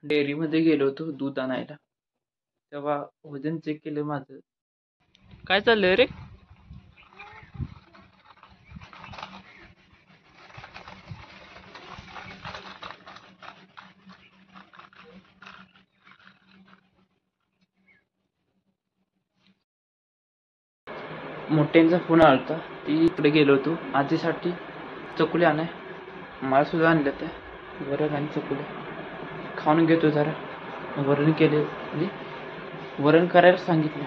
डेअरीमध्ये गेलो होतो दूध आणायला. तेव्हा वजन चेक केलं माझं. काय चाललंय रे? मोठ्यांचा फोन आला होता. ती इकडे गेलो होतो आजीसाठी चकुले आणाय. मला सुद्धा आणलं त्या वरण आणि चकुले खाऊन घेतो जरा. वरण केले म्हणजे वरण करायला सांगितलं.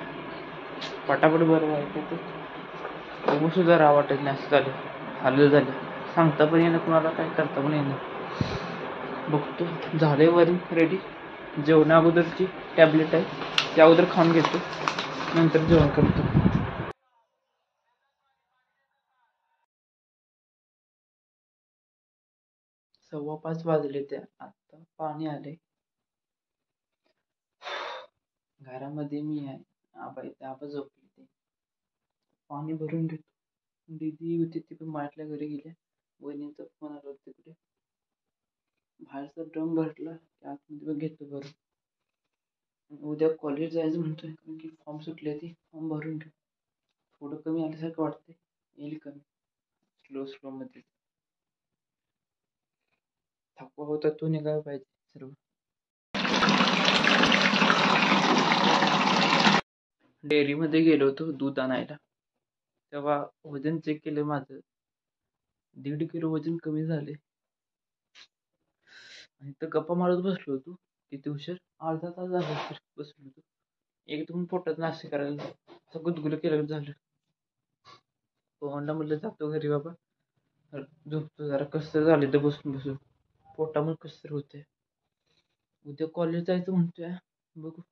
पटापट बरं व्हायचं ते बघू सुद्धा राहा वाटत नाही. असं झालं, हालत झालं. सांगता पण येणं कुणाला, काय करता पण येणं. बघतो झाले वरण रेडी. जेवणा अगोदरची टॅबलेट आहे त्या अगोदर खाऊन घेतो, नंतर जेवण करतो. 5:15 वाजले. त्या आता पाणी आले घरामध्ये. मी आहे, आबा इथे, आबा झोपले. ते पाणी भरून घेतो. दीदी होती ती पण माटल्या घरी गेल्या. वहिनीचा फोन आला होता तिकडे. बाहेरचा ड्रम भरला आतमध्ये घेतो भरून. उद्या कॉलेज जायचं म्हणतोय, कारण की फॉर्म सुटले. ती फॉर्म भरून घेऊ. थोडं कमी आल्यासारखं वाटतंय, येईल कमी स्लो मध्ये. थकवा होता तो निघायला पाहिजे सर्व. डेअरीमध्ये गेलो होतो दूध आणायला. तेव्हा वजन चेक केलं माझं. 1.5 किलो वजन कमी झाले. आणि तर गप्पा मारत बसलो होतो किती उशीर, अर्धा तास झाला उशीर बसलो होतो. एकदम पोटात नाश्ता करायला असं गुदगुलं केलं झालं. पोहांडा म्हटलं जातो घरी बाबा, झोपतो जरा. कसं झालं तर बसून पोटामध्ये कसं होते. उद्या कॉलेज जायचं म्हणतोय. बघू,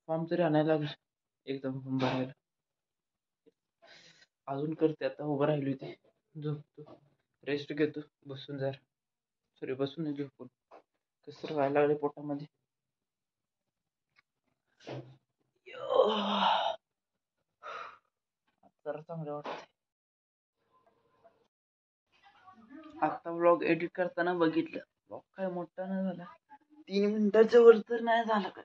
फॉर्म तरी आणायला लागेल. एकदम फॉर्म भरायला अजून करते. आता उभं राहिलो ते झोपतो, रेस्ट घेतो बसून जरा. सॉरी, बसून नाही, झोपून. कसं व्हायला लागले पोटामध्ये. जरा चांगलं वाटत. आता व्लॉग एडिट करताना बघितलं, व्लॉग काय मोठा नाही झाला, 3 मिनिटाच्या वर तर नाही झाला काय.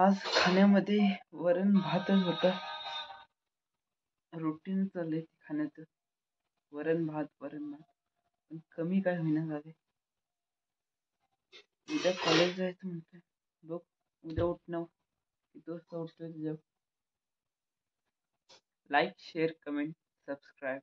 आज खाण्यामध्ये वरण भातच होता. रुटीन चाललंय खाण्याचं, वरण भात पण कमी काय होईना झाले. उद्या कॉलेज जायचं म्हणतोय. बघ उद्या उठणं किती वाजता उठतोय तुझ्या. Like, share, comment, subscribe.